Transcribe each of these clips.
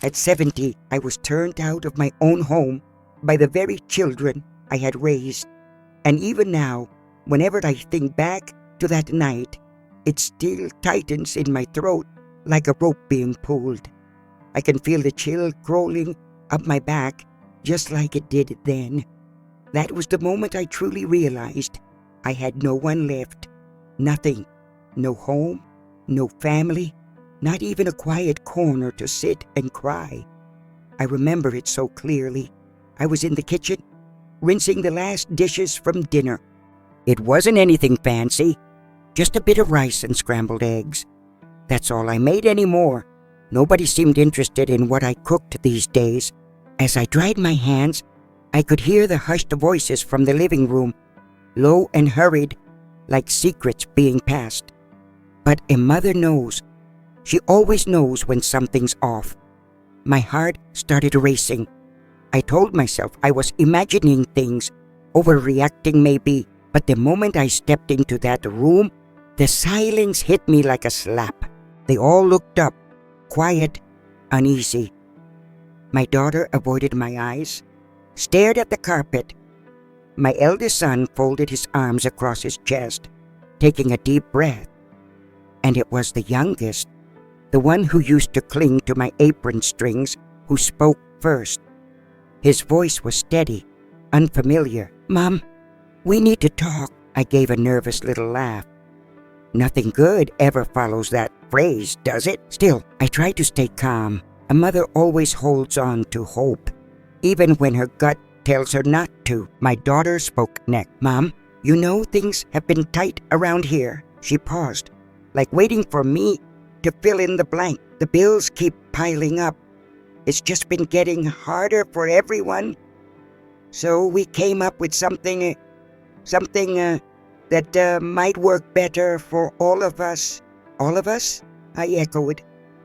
At 70, I was turned out of my own home by the very children I had raised. And even now, whenever I think back to that night, it still tightens in my throat like a rope being pulled. I can feel the chill crawling up my back just like it did then. That was the moment I truly realized I had no one left. Nothing. No home, no family, not even a quiet corner to sit and cry. I remember it so clearly. I was in the kitchen, rinsing the last dishes from dinner. It wasn't anything fancy, just a bit of rice and scrambled eggs. That's all I made anymore. Nobody seemed interested in what I cooked these days. As I dried my hands, I could hear the hushed voices from the living room, low and hurried, like secrets being passed. But a mother knows. She always knows when something's off. My heart started racing. I told myself I was imagining things, overreacting maybe, but the moment I stepped into that room, the silence hit me like a slap. They all looked up, quiet, uneasy. My daughter avoided my eyes, stared at the carpet. My eldest son folded his arms across his chest, taking a deep breath. And it was the youngest, the one who used to cling to my apron strings, who spoke first. His voice was steady, unfamiliar. "Mom, we need to talk." I gave a nervous little laugh. Nothing good ever follows that phrase, does it? Still, I tried to stay calm. A mother always holds on to hope, even when her gut tells her not to. My daughter spoke next. "Mom, you know things have been tight around here." She paused, like waiting for me to fill in the blank. "The bills keep piling up. It's just been getting harder for everyone. So we came up with something that might work better for all of us." "All of us?" I echoed,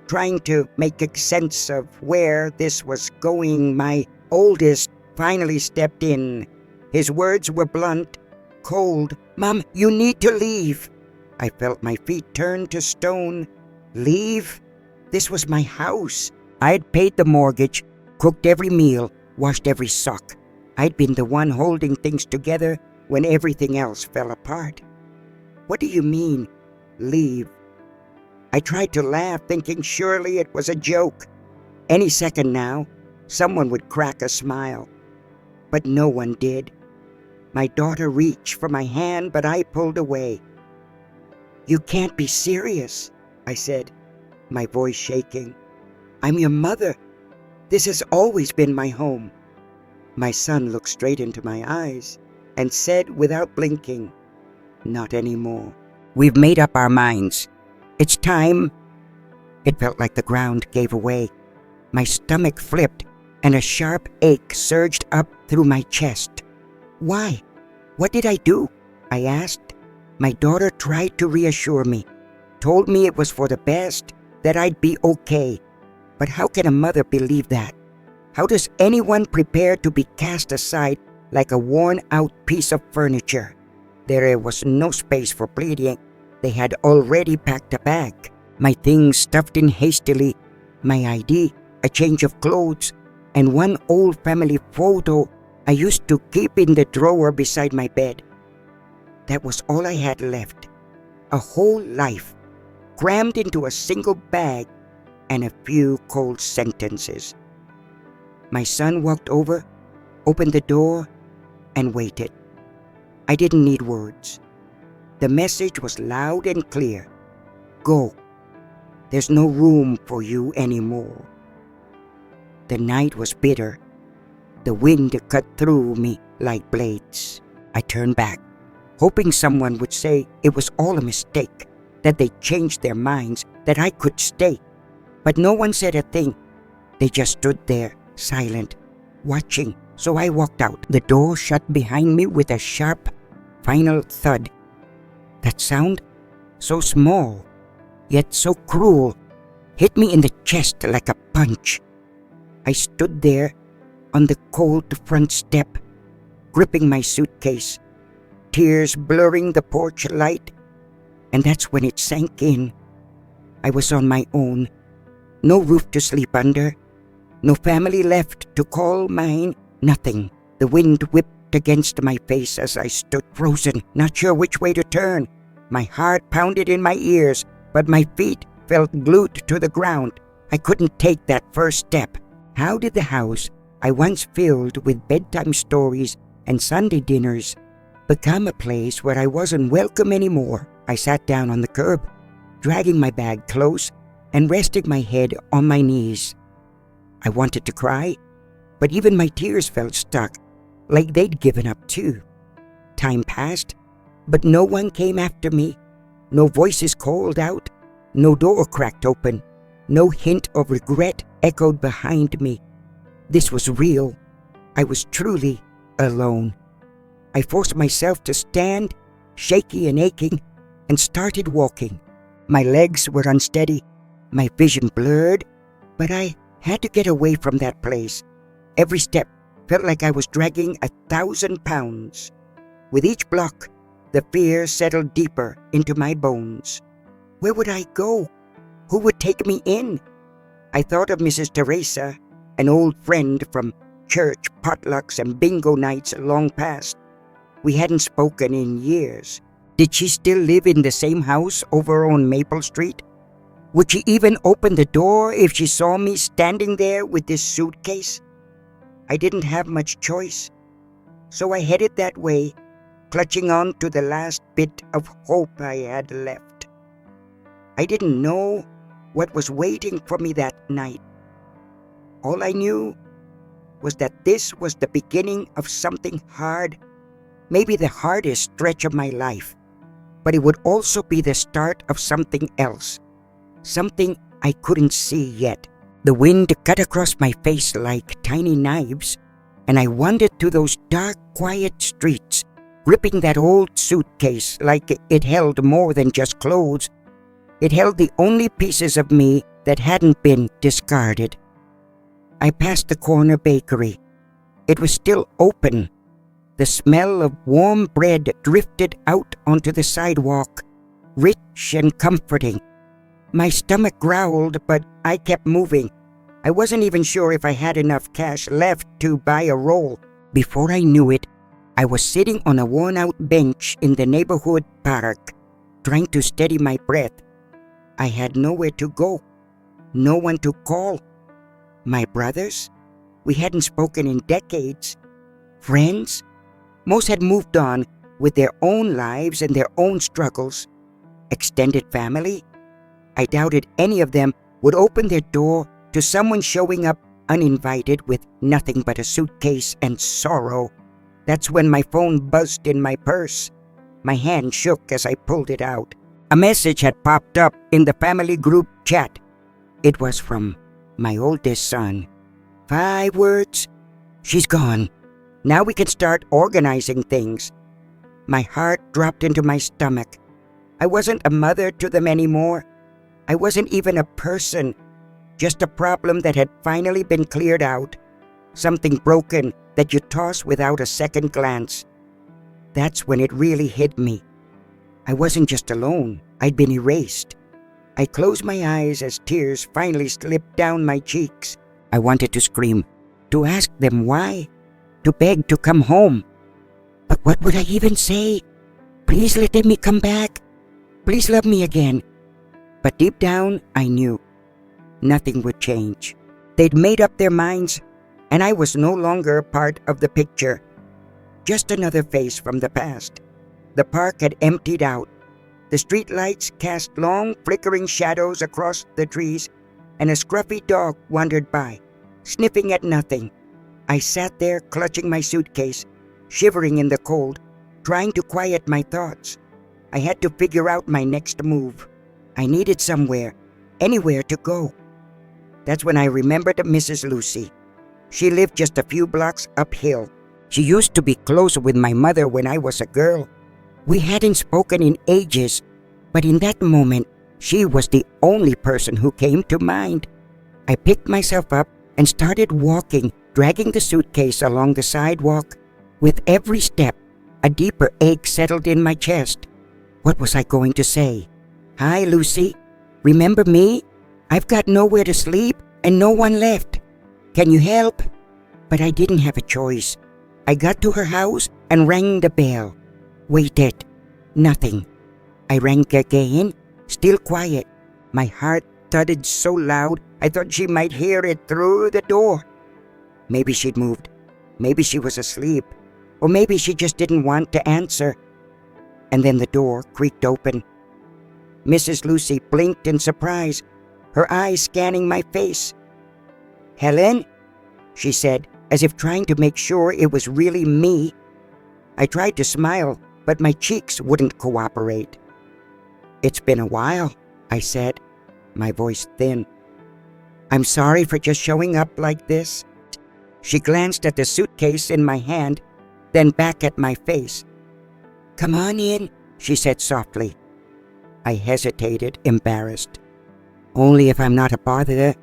trying to make sense of where this was going. My oldest finally stepped in. His words were blunt, cold. "Mom, you need to leave." I felt my feet turn to stone. Leave? This was my house. I'd paid the mortgage, cooked every meal, washed every sock. I'd been the one holding things together when everything else fell apart. "What do you mean, leave?" I tried to laugh, thinking surely it was a joke. Any second now, someone would crack a smile. But no one did. My daughter reached for my hand, but I pulled away. "You can't be serious," I said, my voice shaking. "I'm your mother. This has always been my home." My son looked straight into my eyes and said without blinking, "Not anymore. We've made up our minds. It's time." It felt like the ground gave away. My stomach flipped and a sharp ache surged up through my chest. "Why? What did I do?" I asked. My daughter tried to reassure me, told me it was for the best, that I'd be okay. But how can a mother believe that? How does anyone prepare to be cast aside like a worn-out piece of furniture? There was no space for pleading. They had already packed a bag. My things stuffed in hastily, my ID, a change of clothes, and one old family photo I used to keep in the drawer beside my bed. That was all I had left. A whole life, crammed into a single bag and a few cold sentences. My son walked over, opened the door, and waited. I didn't need words. The message was loud and clear. "Go. There's no room for you anymore." The night was bitter. The wind cut through me like blades. I turned back, hoping someone would say it was all a mistake, that they changed their minds, that I could stay. But no one said a thing. They just stood there, silent, watching. So I walked out. The door shut behind me with a sharp, final thud. That sound, so small, yet so cruel, hit me in the chest like a punch. I stood there on the cold front step, gripping my suitcase, tears blurring the porch light. And that's when it sank in. I was on my own. No roof to sleep under, No family left to call mine, nothing. The wind whipped against my face as I stood frozen, not sure which way to turn. My heart pounded in my ears, but my feet felt glued to the ground. I couldn't take that first step. How did the house I once filled with bedtime stories and Sunday dinners become a place where I wasn't welcome anymore? I sat down on the curb, dragging my bag close and resting my head on my knees. I wanted to cry, but even my tears felt stuck, like they'd given up too. Time passed, but no one came after me. No voices called out, no door cracked open, no hint of regret echoed behind me. This was real. I was truly alone. I forced myself to stand, shaky and aching, and started walking. My legs were unsteady, my vision blurred, but I had to get away from that place. Every step felt like I was dragging 1,000 pounds. With each block, the fear settled deeper into my bones. Where would I go? Who would take me in? I thought of Mrs. Teresa, an old friend from church potlucks and bingo nights long past. We hadn't spoken in years. Did she still live in the same house over on Maple Street? Would she even open the door if she saw me standing there with this suitcase? I didn't have much choice, so I headed that way, clutching on to the last bit of hope I had left. I didn't know what was waiting for me that night. All I knew was that this was the beginning of something hard, maybe the hardest stretch of my life, but it would also be the start of something else, something I couldn't see yet. The wind cut across my face like tiny knives, and I wandered through those dark, quiet streets, gripping that old suitcase like it held more than just clothes. It held the only pieces of me that hadn't been discarded. I passed the corner bakery. It was still open. The smell of warm bread drifted out onto the sidewalk, rich and comforting. My stomach growled, but I kept moving. I wasn't even sure if I had enough cash left to buy a roll. Before I knew it, I was sitting on a worn-out bench in the neighborhood park, trying to steady my breath. I had nowhere to go, no one to call. My brothers? We hadn't spoken in decades. Friends? Most had moved on with their own lives and their own struggles. Extended family? I doubted any of them would open their door to someone showing up uninvited with nothing but a suitcase and sorrow. That's when my phone buzzed in my purse. My hand shook as I pulled it out. A message had popped up in the family group chat. It was from my oldest son. 5 words. She's gone. Now we can start organizing things. My heart dropped into my stomach. I wasn't a mother to them anymore. I wasn't even a person. Just a problem that had finally been cleared out. Something broken that you toss without a second glance. That's when it really hit me. I wasn't just alone. I'd been erased. I closed my eyes as tears finally slipped down my cheeks. I wanted to scream, to ask them why, to beg to come home. But what would I even say? Please let me come back. Please love me again. But deep down, I knew nothing would change. They'd made up their minds, and I was no longer a part of the picture. Just another face from the past. The park had emptied out. The streetlights cast long, flickering shadows across the trees, and a scruffy dog wandered by, sniffing at nothing. I sat there clutching my suitcase, shivering in the cold, trying to quiet my thoughts. I had to figure out my next move. I needed somewhere, anywhere to go. That's when I remembered Mrs. Lucy. She lived just a few blocks uphill. She used to be close with my mother when I was a girl. We hadn't spoken in ages, but in that moment, she was the only person who came to mind. I picked myself up and started walking, dragging the suitcase along the sidewalk. With every step, a deeper ache settled in my chest. What was I going to say? Hi, Lucy. Remember me? I've got nowhere to sleep and no one left. Can you help?" But I didn't have a choice. I got to her house and rang the bell. Waited. Nothing. I rang again. Still quiet. My heart thudded so loud I thought she might hear it through the door. Maybe she'd moved. Maybe she was asleep. Or maybe she just didn't want to answer. And then the door creaked open. Mrs. Lucy blinked in surprise, her eyes scanning my face. "Helen?" she said, as if trying to make sure it was really me. I tried to smile, but my cheeks wouldn't cooperate. "It's been a while," I said, my voice thin. "I'm sorry for just showing up like this." She glanced at the suitcase in my hand, then back at my face. "Come on in," she said softly. I hesitated, embarrassed. "Only if I'm not a bother."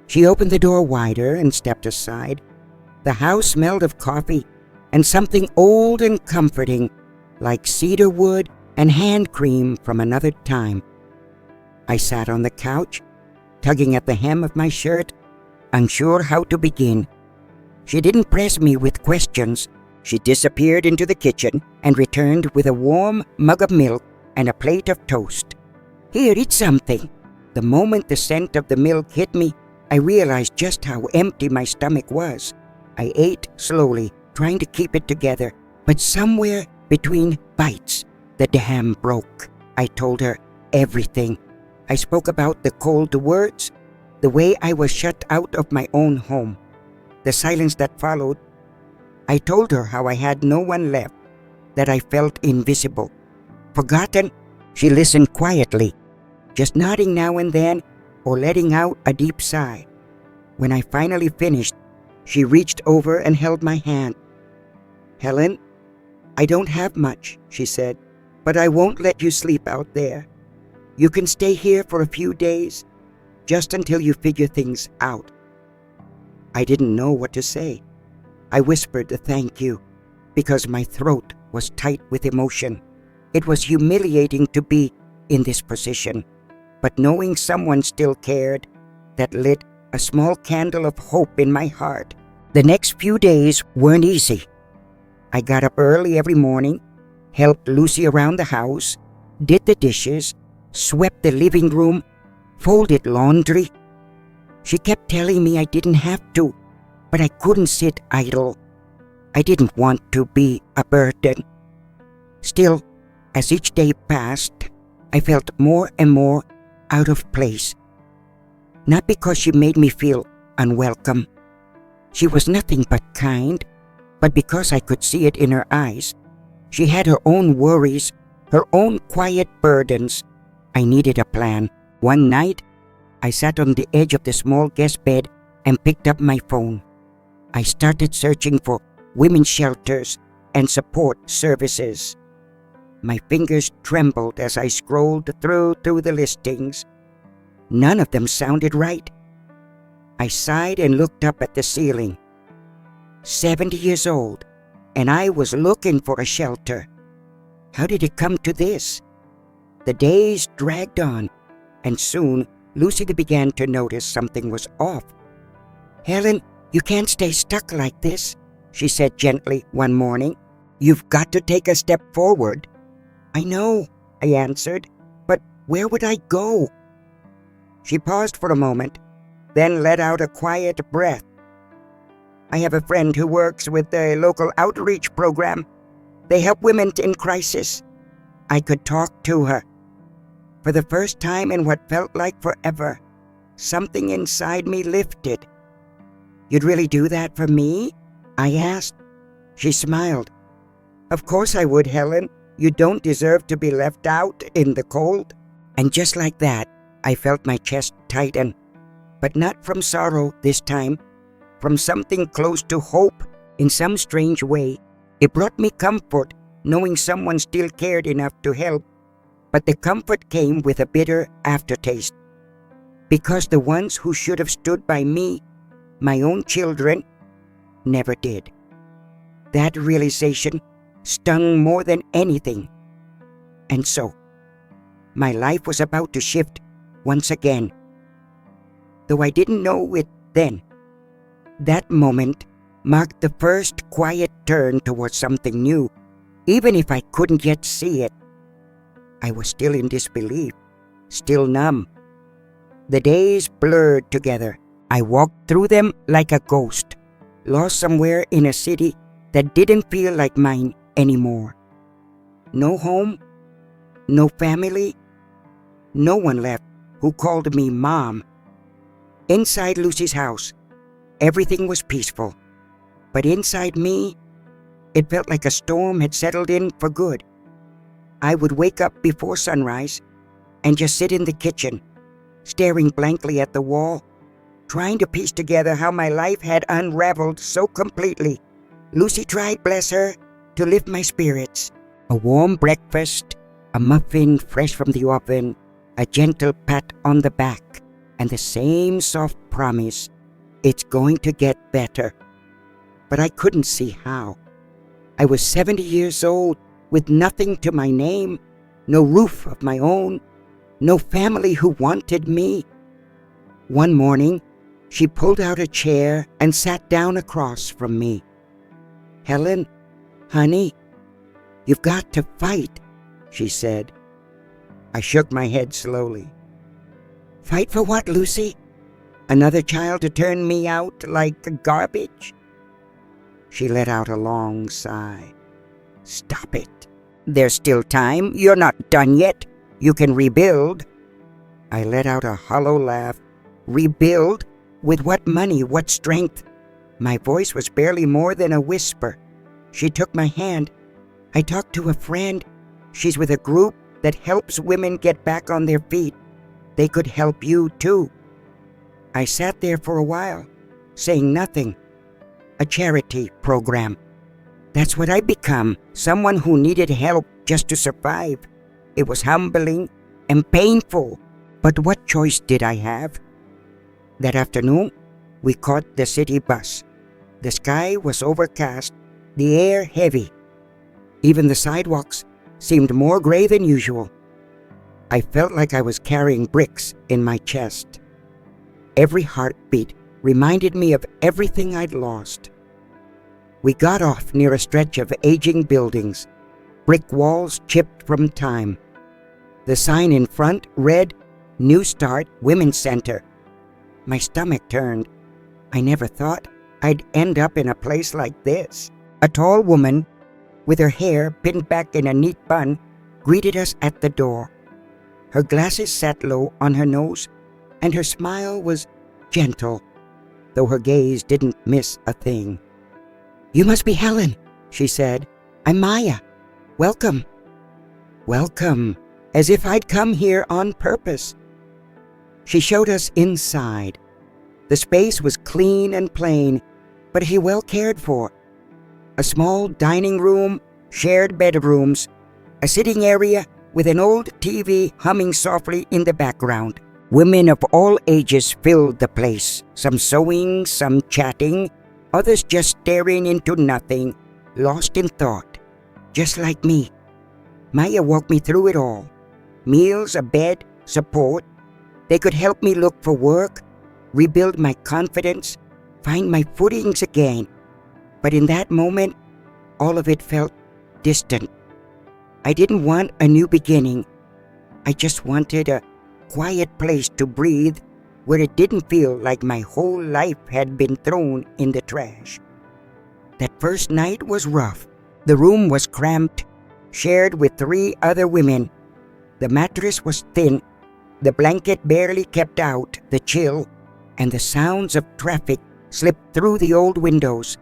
She opened the door wider and stepped aside. The house smelled of coffee and something old and comforting, like cedar wood and hand cream from another time. I sat on the couch, tugging at the hem of my shirt, unsure how to begin. She didn't press me with questions. She disappeared into the kitchen and returned with a warm mug of milk and a plate of toast. "Here, eat something." The moment the scent of the milk hit me, I realized just how empty my stomach was. I ate slowly, trying to keep it together, but somewhere between bites, the dam broke. I told her everything. I spoke about the cold words, the way I was shut out of my own home, the silence that followed. I told her how I had no one left, that I felt invisible, forgotten. She listened quietly, just nodding now and then or letting out a deep sigh. When I finally finished, she reached over and held my hand. "Helen, I don't have much," she said, "but I won't let you sleep out there. You can stay here for a few days, just until you figure things out." I didn't know what to say. I whispered a thank you, because my throat was tight with emotion. It was humiliating to be in this position, but knowing someone still cared, that lit a small candle of hope in my heart. The next few days weren't easy. I got up early every morning, helped Lucy around the house, did the dishes, swept the living room, folded laundry. She kept telling me I didn't have to, but I couldn't sit idle. I didn't want to be a burden. Still, as each day passed, I felt more and more out of place. Not because she made me feel unwelcome. She was nothing but kind, but because I could see it in her eyes. She had her own worries, her own quiet burdens. I needed a plan. One night, I sat on the edge of the small guest bed and picked up my phone. I started searching for women's shelters and support services. My fingers trembled as I scrolled through the listings. None of them sounded right. I sighed and looked up at the ceiling. 70 years old, and I was looking for a shelter. How did it come to this? The days dragged on, and soon Lucy began to notice something was off. "Helen, you can't stay stuck like this," she said gently one morning. "You've got to take a step forward." "I know," I answered, "but where would I go?" She paused for a moment, then let out a quiet breath. "I have a friend who works with the local outreach program. They help women in crisis." I could talk to her. For the first time in what felt like forever, something inside me lifted. "You'd really do that for me?" I asked. She smiled. "Of course I would, Helen. You don't deserve to be left out in the cold." And just like that, I felt my chest tighten. But not from sorrow this time, from something close to hope in some strange way. It brought me comfort, knowing someone still cared enough to help. But the comfort came with a bitter aftertaste. Because the ones who should have stood by me, my own children, never did. That realization stung more than anything. And so, my life was about to shift once again. Though I didn't know it then, That moment marked the first quiet turn towards something new, even if I couldn't yet see it. I was still in disbelief, still numb. The days blurred together. I walked through them like a ghost, lost somewhere in a city that didn't feel like mine anymore. No home, no family, no one left who called me Mom. Inside Lucy's house, everything was peaceful, but inside me, it felt like a storm had settled in for good. I would wake up before sunrise and just sit in the kitchen, staring blankly at the wall, trying to piece together how my life had unraveled so completely. Lucy tried, bless her, to lift my spirits. A warm breakfast, a muffin fresh from the oven, a gentle pat on the back, and the same soft promise, it's going to get better. But I couldn't see how. I was 70 years old with nothing to my name, no roof of my own, no family who wanted me. One morning, she pulled out a chair and sat down across from me. "Helen, honey, you've got to fight," she said. I shook my head slowly. "Fight for what, Lucy? Another child to turn me out like garbage?" She let out a long sigh. "Stop it. There's still time. You're not done yet. You can rebuild." I let out a hollow laugh. Rebuild? With what money? What strength? My voice was barely more than a whisper. She took my hand. "I talked to a friend. She's with a group that helps women get back on their feet. They could help you too." I sat there for a while, saying nothing. A charity program. That's what I'd become, someone who needed help just to survive. It was humbling and painful, but what choice did I have? That afternoon, we caught the city bus. The sky was overcast, the air heavy. Even the sidewalks seemed more gray than usual. I felt like I was carrying bricks in my chest. Every heartbeat reminded me of everything I'd lost. We got off near a stretch of aging buildings, brick walls chipped from time. The sign in front read, "New Start Women's Center." My stomach turned. I never thought I'd end up in a place like this. A tall woman, with her hair pinned back in a neat bun, greeted us at the door. Her glasses sat low on her nose, and her smile was gentle, though her gaze didn't miss a thing. "You must be Helen," she said. "I'm Maya. Welcome." Welcome, as if I'd come here on purpose. She showed us inside. The space was clean and plain, but he well cared for. A small dining room, shared bedrooms, a sitting area with an old TV humming softly in the background. Women of all ages filled the place, some sewing, some chatting, others just staring into nothing, lost in thought, just like me. Maya walked me through it all. Meals, a bed, support. They could help me look for work, rebuild my confidence, find my footings again. But in that moment, all of it felt distant. I didn't want a new beginning. I just wanted a quiet place to breathe where it didn't feel like my whole life had been thrown in the trash. That first night was rough. The room was cramped, shared with 3 other women. The mattress was thin, the blanket barely kept out the chill, and the sounds of traffic slipped through the old windows,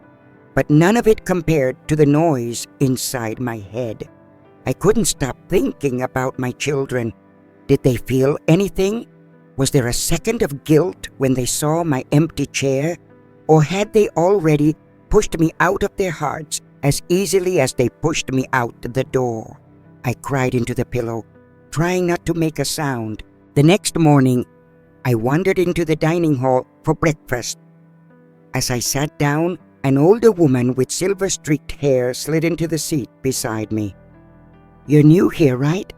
but none of it compared to the noise inside my head. I couldn't stop thinking about my children. Did they feel anything? Was there a second of guilt when they saw my empty chair? Or had they already pushed me out of their hearts as easily as they pushed me out the door? I cried into the pillow, trying not to make a sound. The next morning, I wandered into the dining hall for breakfast. As I sat down, an older woman with silver-streaked hair slid into the seat beside me. "You're new here, right?"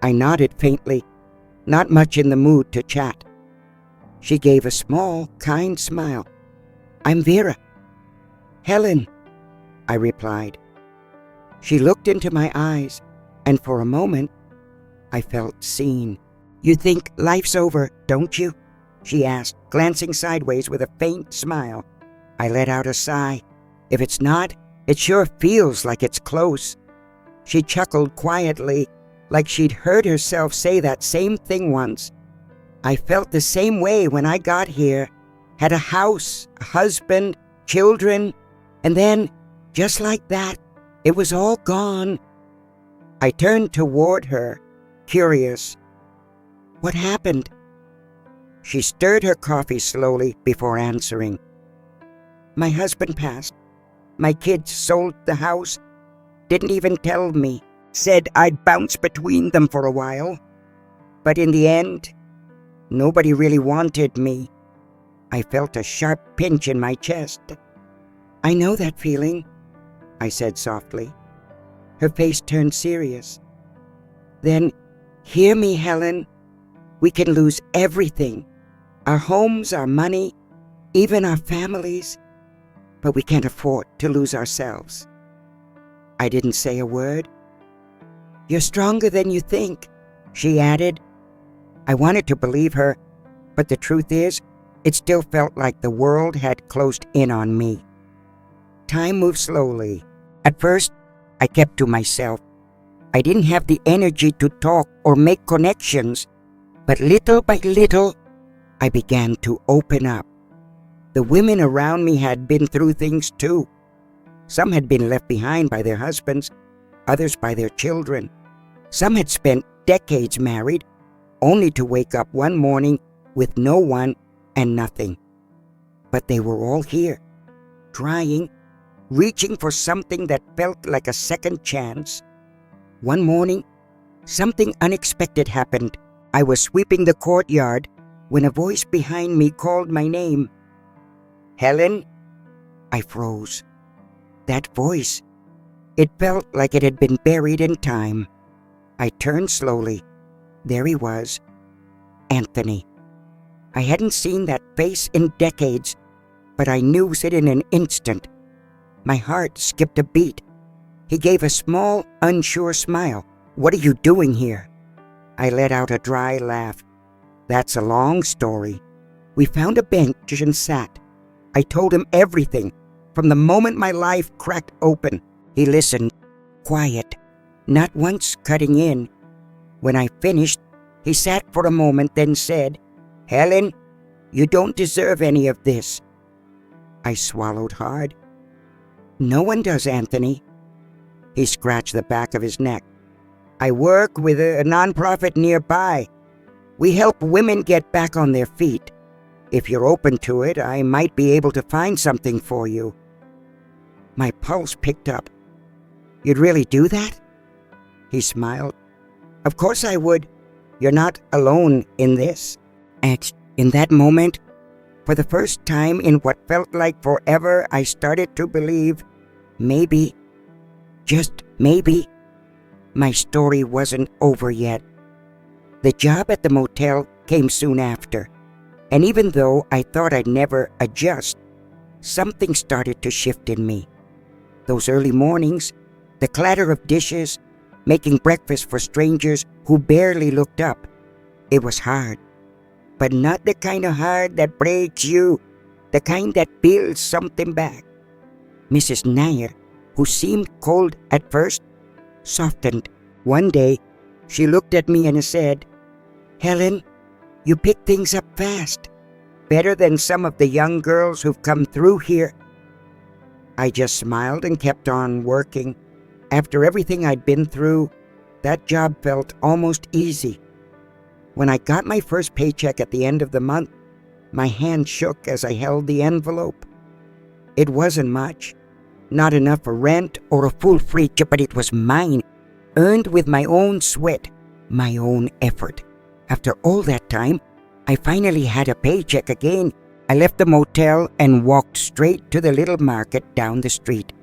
I nodded faintly, not much in the mood to chat. She gave a small, kind smile. I'm Vera. Helen, I replied. She looked into my eyes, and for a moment, I felt seen. You think life's over, don't you? She asked, glancing sideways with a faint smile. I let out a sigh. If it's not, it sure feels like it's close. She chuckled quietly, like she'd heard herself say that same thing once. I felt the same way when I got here. Had a house, a husband, children, and then, just like that, it was all gone. I turned toward her, curious. What happened? She stirred her coffee slowly before answering. My husband passed. My kids sold the house. Didn't even tell me. Said I'd bounce between them for a while. But in the end, nobody really wanted me. I felt a sharp pinch in my chest. I know that feeling, I said softly. Her face turned serious. Then, hear me, Helen. We can lose everything. Our homes, our money, even our families. But we can't afford to lose ourselves. I didn't say a word. You're stronger than you think, she added. I wanted to believe her, but the truth is, it still felt like the world had closed in on me. Time moved slowly. At first, I kept to myself. I didn't have the energy to talk or make connections, but little by little, I began to open up. The women around me had been through things too. Some had been left behind by their husbands, others by their children. Some had spent decades married, only to wake up one morning with no one and nothing. But they were all here, trying, reaching for something that felt like a second chance. One morning, something unexpected happened. I was sweeping the courtyard when a voice behind me called my name. Helen? I froze. That voice. It felt like it had been buried in time. I turned slowly. There he was. Anthony. I hadn't seen that face in decades, but I knew it in an instant. My heart skipped a beat. He gave a small, unsure smile. What are you doing here? I let out a dry laugh. That's a long story. We found a bench and sat. I told him everything, from the moment my life cracked open. He listened, quiet, not once cutting in. When I finished, he sat for a moment, then said, Helen, you don't deserve any of this. I swallowed hard. No one does, Anthony. He scratched the back of his neck. I work with a nonprofit nearby. We help women get back on their feet. If you're open to it, I might be able to find something for you. My pulse picked up. You'd really do that? He smiled. Of course I would. You're not alone in this. And in that moment, for the first time in what felt like forever, I started to believe maybe, just maybe, my story wasn't over yet. The job at the motel came soon after, and even though I thought I'd never adjust, something started to shift in me. Those early mornings, the clatter of dishes, making breakfast for strangers who barely looked up. It was hard, but not the kind of hard that breaks you, the kind that builds something back. Mrs. Nair, who seemed cold at first, softened. One day, she looked at me and said, Helen, you pick things up fast, better than some of the young girls who've come through here. I just smiled and kept on working. After everything I'd been through, that job felt almost easy. When I got my first paycheck at the end of the month, my hand shook as I held the envelope. It wasn't much, not enough for rent or a full fridge, but it was mine, earned with my own sweat, my own effort. After all that time, I finally had a paycheck again. I left the motel and walked straight to the little market down the street.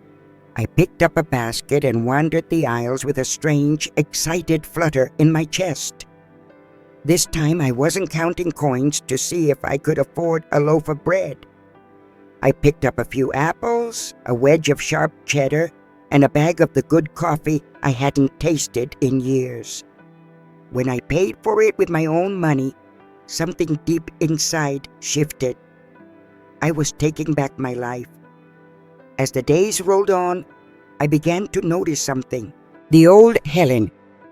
I picked up a basket and wandered the aisles with a strange, excited flutter in my chest. This time I wasn't counting coins to see if I could afford a loaf of bread. I picked up a few apples, a wedge of sharp cheddar, and a bag of the good coffee I hadn't tasted in years. When I paid for it with my own money, something deep inside shifted. I was taking back my life. As the days rolled on, I began to notice something. The old Helen,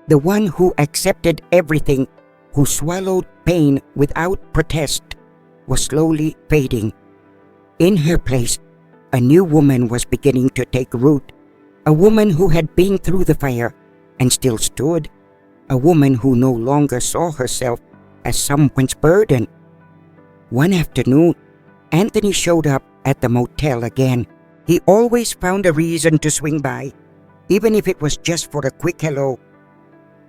the one who accepted everything, who swallowed pain without protest, was slowly fading. In her place, a new woman was beginning to take root, a woman who had been through the fire and still stood, a woman who no longer saw herself as someone's burden. One afternoon, Anthony showed up at the motel again. He always found a reason to swing by, even if it was just for a quick hello.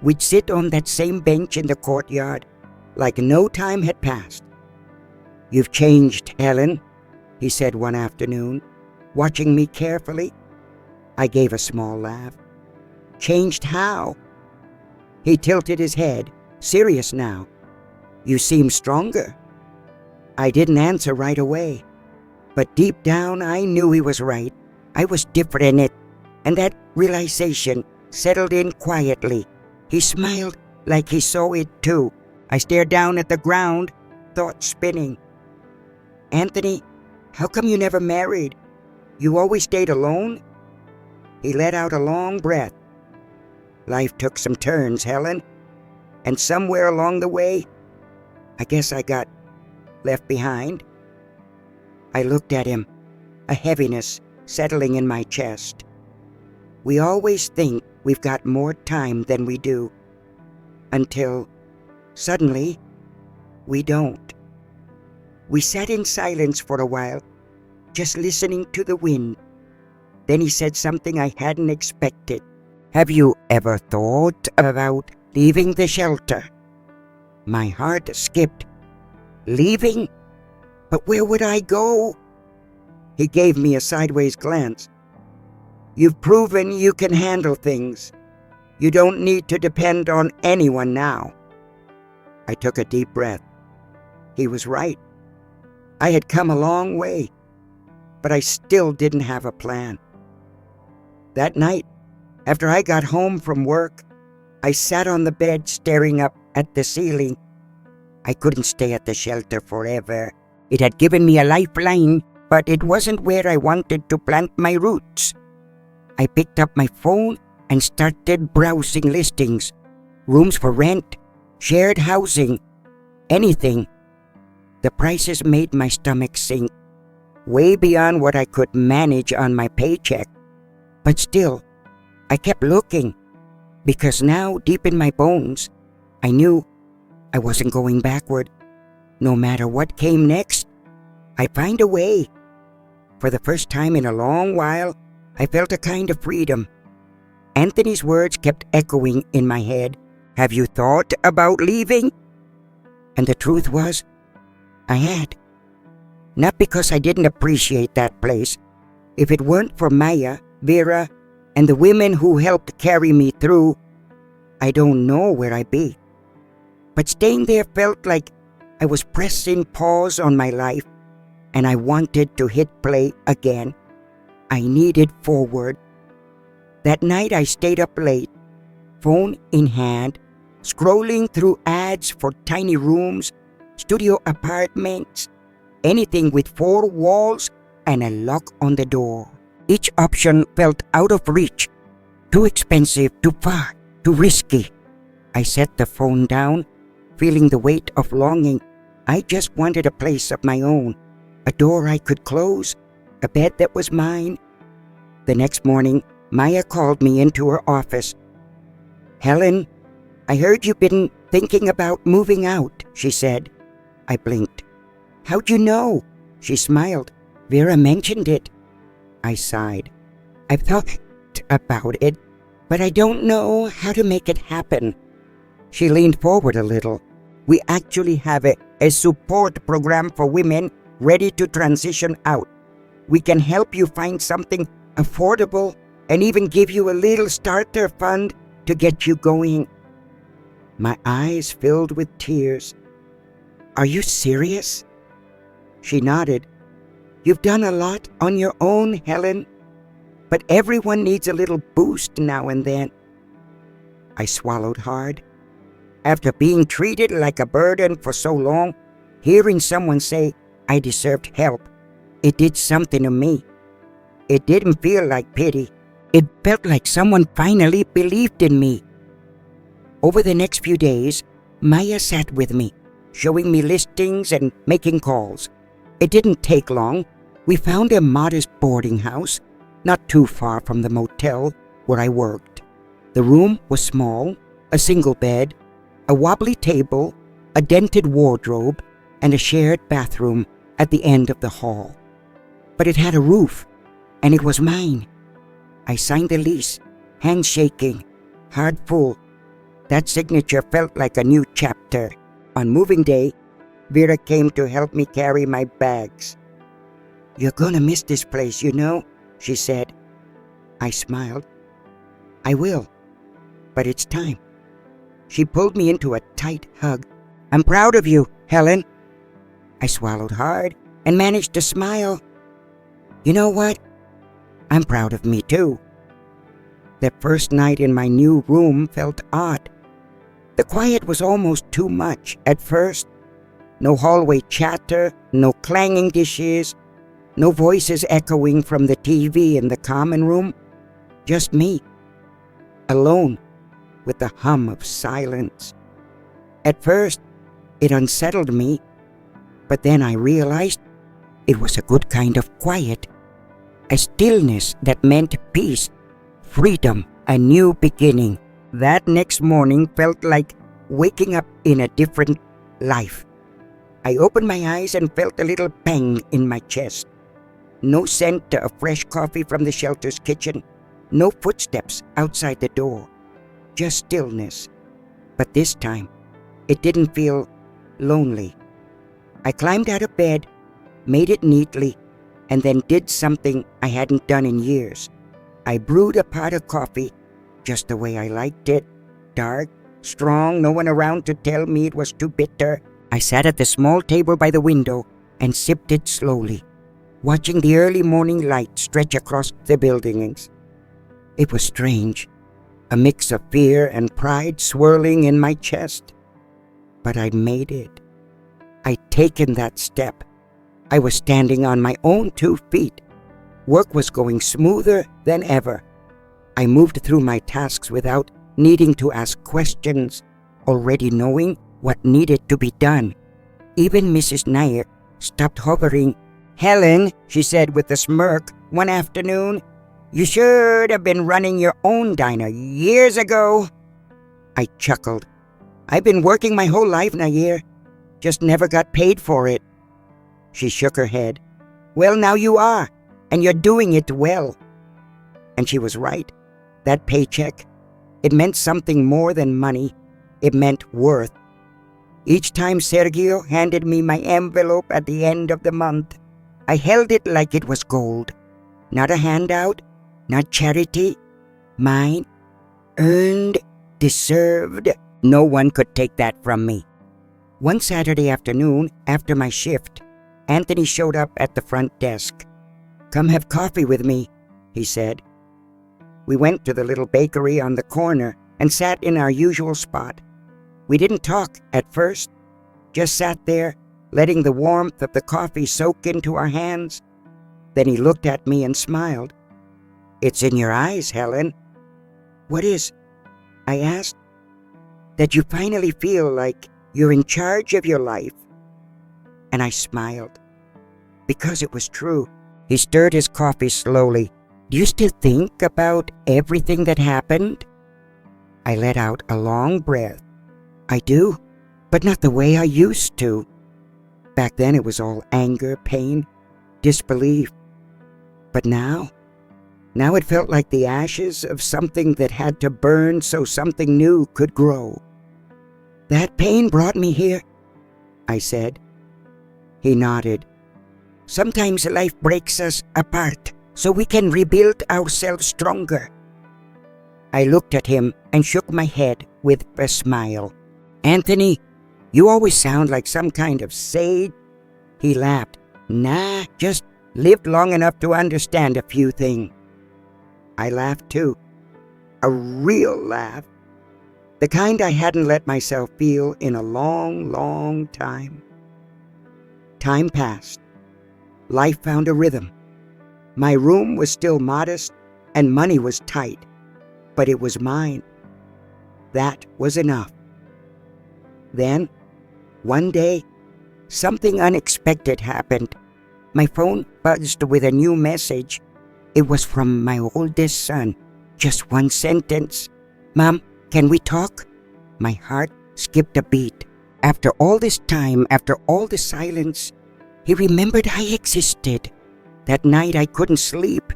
We'd sit on that same bench in the courtyard, like no time had passed. "You've changed, Helen," he said one afternoon, watching me carefully. I gave a small laugh. "Changed how?" He tilted his head, serious now. "You seem stronger." I didn't answer right away, but deep down I knew he was right. I was different in it, and that realization settled in quietly. He smiled like he saw it too. I stared down at the ground, thoughts spinning. "Anthony, how come you never married? You always stayed alone?" He let out a long breath. "Life took some turns, Helen, and somewhere along the way, I guess I got left behind." I looked at him, a heaviness settling in my chest. We always think we've got more time than we do, until suddenly we don't. We sat in silence for a while, just listening to the wind. Then he said something I hadn't expected. "Have you ever thought about leaving the shelter?" My heart skipped. Leaving? But where would I go? He gave me a sideways glance. "You've proven you can handle things. You don't need to depend on anyone now." I took a deep breath. He was right. I had come a long way, but I still didn't have a plan. That night, after I got home from work, I sat on the bed staring up at the ceiling. I couldn't stay at the shelter forever. It had given me a lifeline, but it wasn't where I wanted to plant my roots. I picked up my phone and started browsing listings. Rooms for rent, shared housing, anything. The prices made my stomach sink, way beyond what I could manage on my paycheck. But still, I kept looking, because now, deep in my bones, I knew I wasn't going backward. No matter what came next, I'd find a way. For the first time in a long while, I felt a kind of freedom. Anthony's words kept echoing in my head. "Have you thought about leaving?" And the truth was, I had. Not because I didn't appreciate that place. If it weren't for Maya, Vera, and the women who helped carry me through, I don't know where I'd be. But staying there felt like I was pressing pause on my life, and I wanted to hit play again. I needed forward. That night I stayed up late, phone in hand, scrolling through ads for tiny rooms, studio apartments, anything with 4 walls and a lock on the door. Each option felt out of reach, too expensive, too far, too risky. I set the phone down, feeling the weight of longing. I just wanted a place of my own, a door I could close, a bed that was mine. The next morning, Maya called me into her office. "Helen, I heard you've been thinking about moving out," she said. I blinked. "How'd you know?" She smiled. "Vera mentioned it." I sighed. "I've thought about it, but I don't know how to make it happen." She leaned forward a little. "We actually have a support program for women ready to transition out. We can help you find something affordable and even give you a little starter fund to get you going." My eyes filled with tears. "Are you serious?" She nodded. You've done a lot on your own, Helen, but everyone needs a little boost now and then." I swallowed hard. After being treated like a burden for so long, hearing someone say I deserved help, it did something to me. It didn't feel like pity. It felt like someone finally believed in me. Over the next few days, Maya sat with me, showing me listings and making calls. It didn't take long. We found a modest boarding house, not too far from the motel where I worked. The room was small, a single bed, a wobbly table, a dented wardrobe, and a shared bathroom at the end of the hall. But it had a roof, and it was mine. I signed the lease, hands shaking, heart full. That signature felt like a new chapter. On moving day, Vera came to help me carry my bags. "You're gonna miss this place, you know," she said. I smiled. "I will, but it's time." She pulled me into a tight hug. "I'm proud of you, Helen." I swallowed hard and managed to smile. "You know what? I'm proud of me too." That first night in my new room felt odd. The quiet was almost too much at first. No hallway chatter, no clanging dishes, no voices echoing from the TV in the common room. Just me, alone, with the hum of silence. At first, it unsettled me, but then I realized it was a good kind of quiet. A stillness that meant peace, freedom, a new beginning. That next morning felt like waking up in a different life. I opened my eyes and felt a little pang in my chest. No scent of fresh coffee from the shelter's kitchen. No footsteps outside the door. Just stillness. But this time, it didn't feel lonely. I climbed out of bed, made it neatly, and then did something I hadn't done in years. I brewed a pot of coffee just the way I liked it. Dark, strong, no one around to tell me it was too bitter. I sat at the small table by the window and sipped it slowly, watching the early morning light stretch across the buildings. It was strange, a mix of fear and pride swirling in my chest. But I'd made it. I'd taken that step. I was standing on my own 2 feet. Work was going smoother than ever. I moved through my tasks without needing to ask questions, already knowing what needed to be done. Even Mrs. Nair stopped hovering. "Helen," she said with a smirk one afternoon, "you should have been running your own diner years ago." I chuckled. "I've been working my whole life, Nair. Just never got paid for it." She shook her head. "Well, now you are, and you're doing it well." And she was right. That paycheck, it meant something more than money. It meant worth. Each time Sergio handed me my envelope at the end of the month, I held it like it was gold. Not a handout, not charity. Mine, earned, deserved. No one could take that from me. One Saturday afternoon, after my shift, Anthony showed up at the front desk. "Come have coffee with me," he said. We went to the little bakery on the corner and sat in our usual spot. We didn't talk at first, just sat there, letting the warmth of the coffee soak into our hands. Then he looked at me and smiled. "It's in your eyes, Helen." "What is?" I asked. "That you finally feel like you're in charge of your life." And I smiled, because it was true. He stirred his coffee slowly. "Do you still think about everything that happened?" I let out a long breath. "I do, but not the way I used to." Back then it was all anger, pain, disbelief. But now it felt like the ashes of something that had to burn so something new could grow. "That pain brought me here," I said. He nodded. "Sometimes life breaks us apart, so we can rebuild ourselves stronger." I looked at him and shook my head with a smile. "Anthony, you always sound like some kind of sage." He laughed. "Nah, just lived long enough to understand a few things. I laughed too. A real laugh. The kind I hadn't let myself feel in a long, long time. Time passed. Life found a rhythm. My room was still modest and money was tight, but it was mine. That was enough. Then, one day, something unexpected happened. My phone buzzed with a new message. It was from my oldest son. Just one sentence. "Mom, can we talk?" My heart skipped a beat. After all this time, after all the silence, he remembered I existed. That night I couldn't sleep.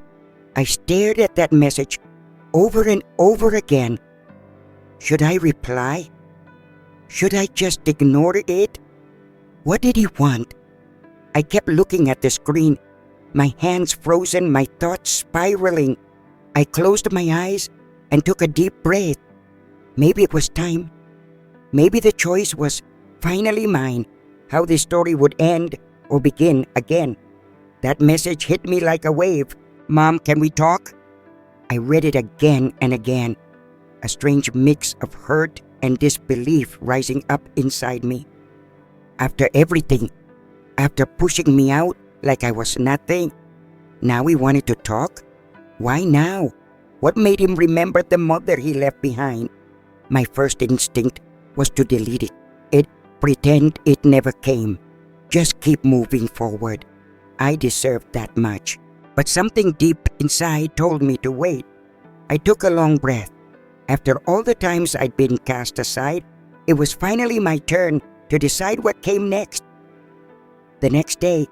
I stared at that message over and over again. Should I reply? Should I just ignore it? What did he want? I kept looking at the screen, my hands frozen, my thoughts spiraling. I closed my eyes and took a deep breath. Maybe it was time. Maybe the choice was finally mine, how this story would end or begin again. That message hit me like a wave. "Mom, can we talk?" I read it again and again, a strange mix of hurt and disbelief rising up inside me. After everything, after pushing me out like I was nothing, now he wanted to talk? Why now? What made him remember the mother he left behind? My first instinct was to delete it, pretend it never came. Just keep moving forward. I deserved that much. But something deep inside told me to wait. I took a long breath. After all the times I'd been cast aside, it was finally my turn to decide what came next. The next day,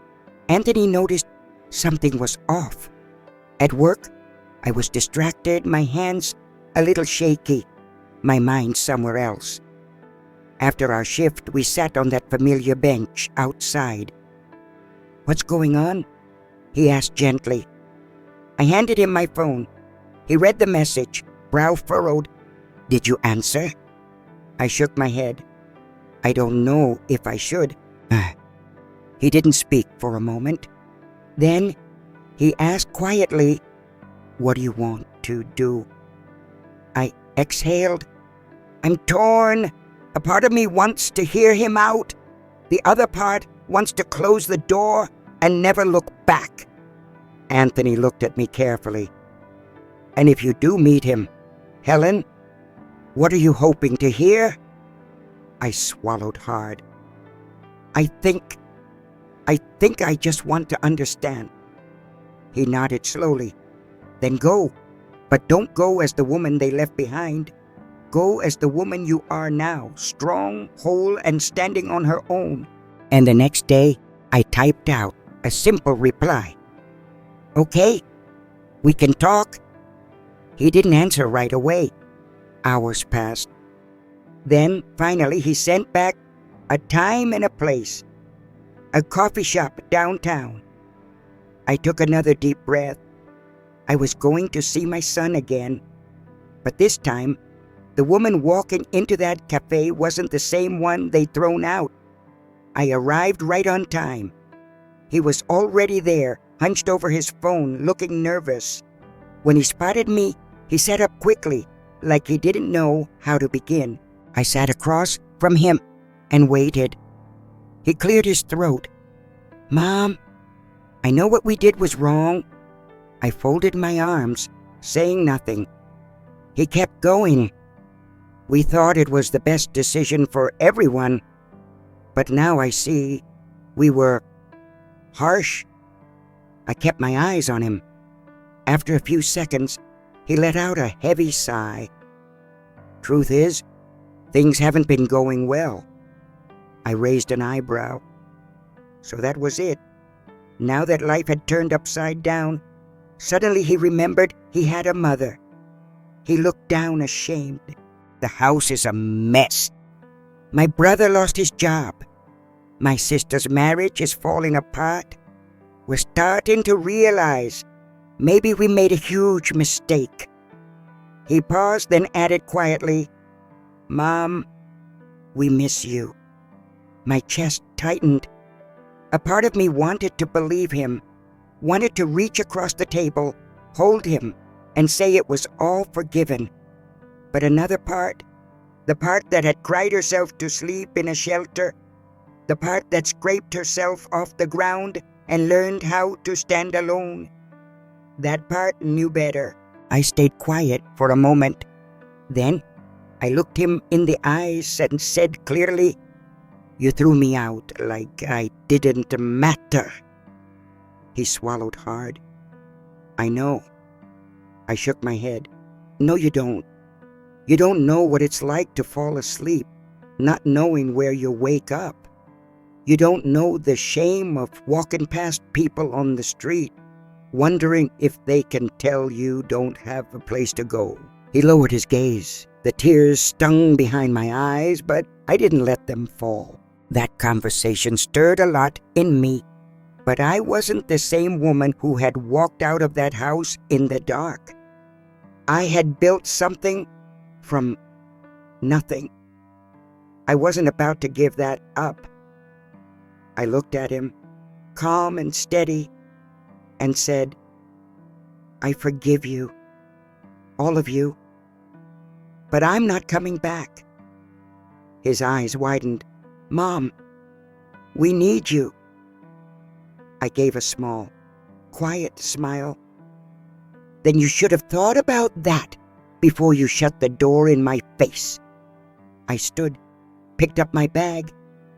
Anthony noticed something was off. At work, I was distracted, my hands a little shaky, my mind somewhere else. After our shift, we sat on that familiar bench outside. "What's going on?" he asked gently. I handed him my phone. He read the message, brow furrowed. "Did you answer?" I shook my head. I don't know if I should. He didn't speak for a moment. Then he asked quietly, "What do you want to do?" I exhaled. I'm torn. A part of me wants to hear him out. The other part wants to close the door and never look back. Anthony looked at me carefully. "And if you do meet him, Helen, what are you hoping to hear?" I swallowed hard. I think I just want to understand." He nodded slowly. "Then go. But don't go as the woman they left behind. Go as the woman you are now, strong, whole, and standing on her own." And the next day, I typed out a simple reply. "Okay, we can talk." He didn't answer right away. Hours passed. Then, finally, he sent back a time and a place. A coffee shop downtown. I took another deep breath. I was going to see my son again. But this time, the woman walking into that cafe wasn't the same one they'd thrown out. I arrived right on time. He was already there, hunched over his phone, looking nervous. When he spotted me, he sat up quickly, like he didn't know how to begin. I sat across from him and waited. He cleared his throat. "Mom, I know what we did was wrong." I folded my arms, saying nothing. He kept going. "We thought it was the best decision for everyone, but now I see we were harsh." I kept my eyes on him. After a few seconds, he let out a heavy sigh. "Truth is, things haven't been going well." I raised an eyebrow. So that was it. Now that life had turned upside down, suddenly he remembered he had a mother. He looked down ashamed. "The house is a mess. My brother lost his job. My sister's marriage is falling apart. We're starting to realize maybe we made a huge mistake." He paused, then added quietly, "Mom, we miss you." My chest tightened. A part of me wanted to believe him, wanted to reach across the table, hold him, and say it was all forgiven. But another part, the part that had cried herself to sleep in a shelter, the part that scraped herself off the ground and learned how to stand alone, that part knew better. I stayed quiet for a moment. Then I looked him in the eyes and said clearly, "You threw me out like I didn't matter." He swallowed hard. "I know." I shook my head. "No, you don't. You don't know what it's like to fall asleep, not knowing where you'll wake up. You don't know the shame of walking past people on the street, wondering if they can tell you don't have a place to go." He lowered his gaze. The tears stung behind my eyes, but I didn't let them fall. That conversation stirred a lot in me, but I wasn't the same woman who had walked out of that house in the dark. I had built something from nothing. I wasn't about to give that up. I looked at him, calm and steady, and said, "I forgive you, all of you, but I'm not coming back." His eyes widened. "Mom, we need you." I gave a small, quiet smile. "Then you should have thought about that before you shut the door in my face." I stood, picked up my bag,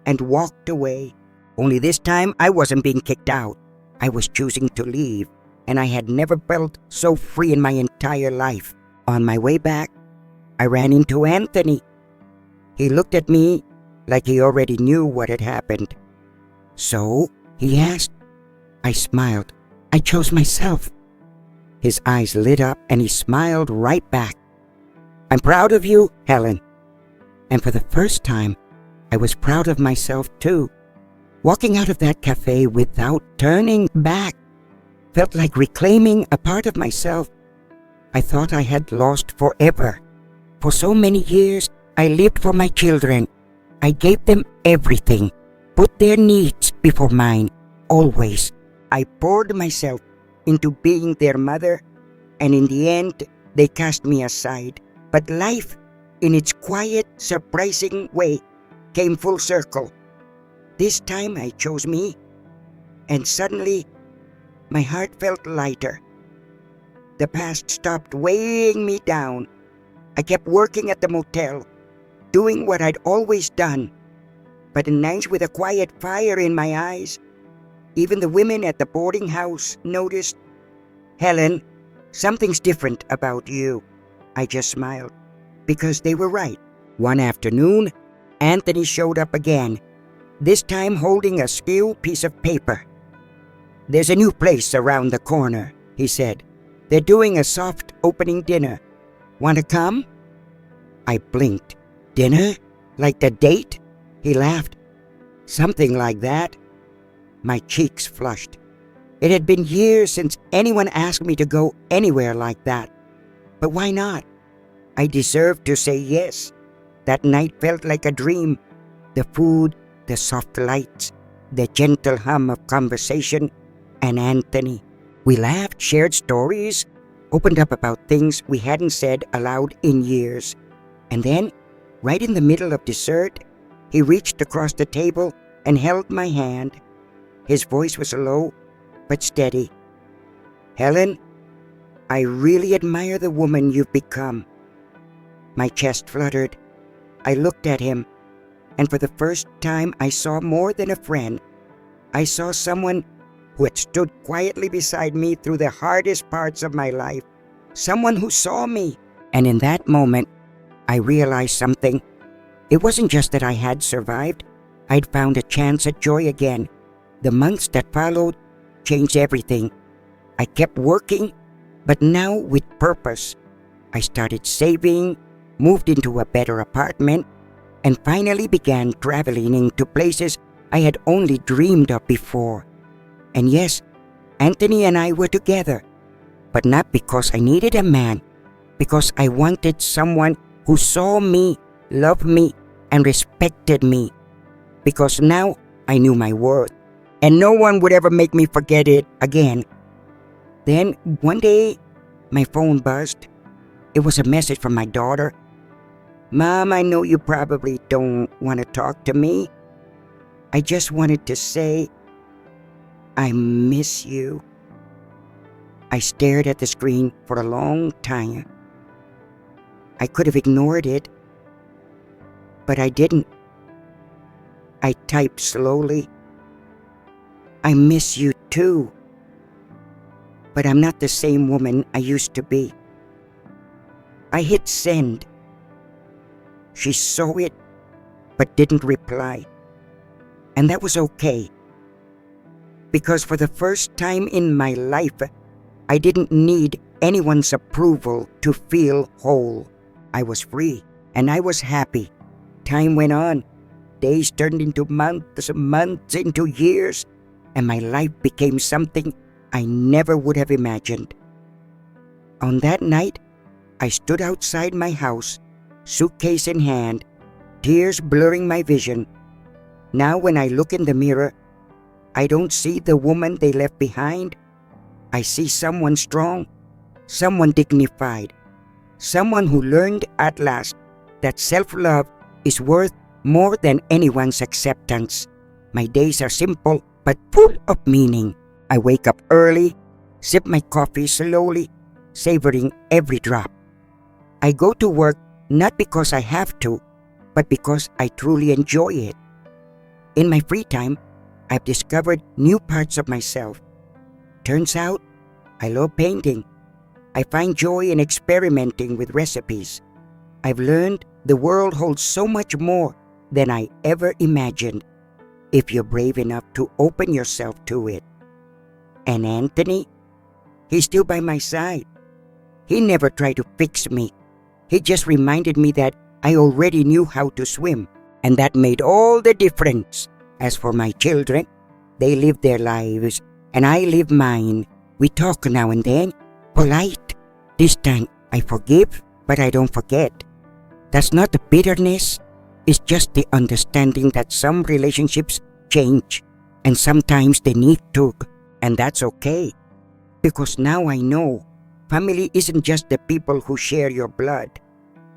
and walked away. Only this time I wasn't being kicked out. I was choosing to leave, and I had never felt so free in my entire life. On my way back, I ran into Anthony. He looked at me like he already knew what had happened. "So?" he asked. I smiled. "I chose myself." His eyes lit up and he smiled right back. "I'm proud of you, Helen." And for the first time, I was proud of myself too. Walking out of that cafe without turning back felt like reclaiming a part of myself I thought I had lost forever. For so many years, I lived for my children. I gave them everything, put their needs before mine, always. I poured myself into being their mother, and in the end, they cast me aside. But life, in its quiet, surprising way, came full circle. This time I chose me, and suddenly my heart felt lighter. The past stopped weighing me down. I kept working at the motel, doing what I'd always done. But in nights with a quiet fire in my eyes, even the women at the boarding house noticed. "Helen, something's different about you." I just smiled, because they were right. One afternoon, Anthony showed up again, this time holding a steel piece of paper. "There's a new place around the corner," he said. "They're doing a soft opening dinner. Want to come?" I blinked. "Dinner? Like the date?" He laughed. "Something like that." My cheeks flushed. It had been years since anyone asked me to go anywhere like that. But why not? I deserved to say yes. That night felt like a dream. The food, the soft lights, the gentle hum of conversation, and Anthony. We laughed, shared stories, opened up about things we hadn't said aloud in years. And then, right in the middle of dessert, he reached across the table and held my hand. His voice was low, but steady. "Helen, I really admire the woman you've become." My chest fluttered. I looked at him, and for the first time I saw more than a friend. I saw someone who had stood quietly beside me through the hardest parts of my life. Someone who saw me. And in that moment, I realized something. It wasn't just that I had survived. I'd found a chance at joy again. The months that followed changed everything. I kept working, but now with purpose. I started saving, moved into a better apartment, and finally began traveling into places I had only dreamed of before. And yes, Anthony and I were together, but not because I needed a man, because I wanted someone who saw me, loved me, and respected me. Because now I knew my worth, and no one would ever make me forget it again. Then one day, my phone buzzed. It was a message from my daughter. "Mom, I know you probably don't want to talk to me. I just wanted to say, I miss you." I stared at the screen for a long time. I could have ignored it, but I didn't. I typed slowly, "I miss you too. But I'm not the same woman I used to be." I hit send. She saw it, but didn't reply. And that was okay. Because for the first time in my life, I didn't need anyone's approval to feel whole. I was free, and I was happy. Time went on. Days turned into months, months into years, and my life became something I never would have imagined. On that night, I stood outside my house, suitcase in hand, tears blurring my vision. Now when I look in the mirror, I don't see the woman they left behind. I see someone strong, someone dignified, someone who learned at last that self-love is worth more than anyone's acceptance. My days are simple but full of meaning. I wake up early, sip my coffee slowly, savoring every drop. I go to work not because I have to, but because I truly enjoy it. In my free time, I've discovered new parts of myself. Turns out, I love painting. I find joy in experimenting with recipes. I've learned the world holds so much more than I ever imagined if you're brave enough to open yourself to it. And Anthony, he's still by my side. He never tried to fix me. He just reminded me that I already knew how to swim, and that made all the difference. As for my children, they live their lives, and I live mine. We talk now and then, polite. This time, I forgive, but I don't forget. That's not the bitterness. It's just the understanding that some relationships change, and sometimes they need to, and that's okay. Because now I know family isn't just the people who share your blood.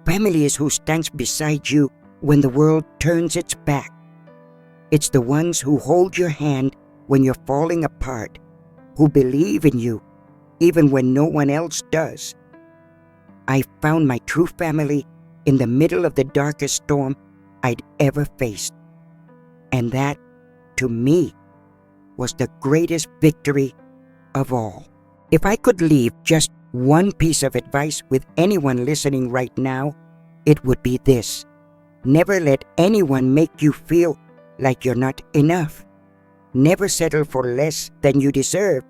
Family is who stands beside you when the world turns its back. It's the ones who hold your hand when you're falling apart, who believe in you even when no one else does. I found my true family in the middle of the darkest storm I'd ever faced. And that, to me, was the greatest victory of all. If I could leave just one piece of advice with anyone listening right now, it would be this: never let anyone make you feel like you're not enough. Never settle for less than you deserve.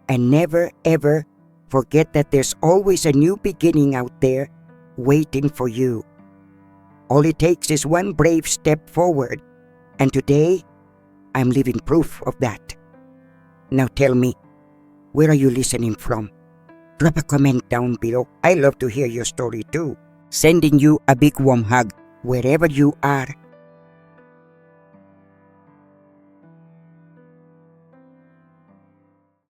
And never, ever forget that there's always a new beginning out there waiting for you. All it takes is one brave step forward. And today, I'm living proof of that. Now tell me, where are you listening from? Drop a comment down below. I love to hear your story too. Sending you a big warm hug wherever you are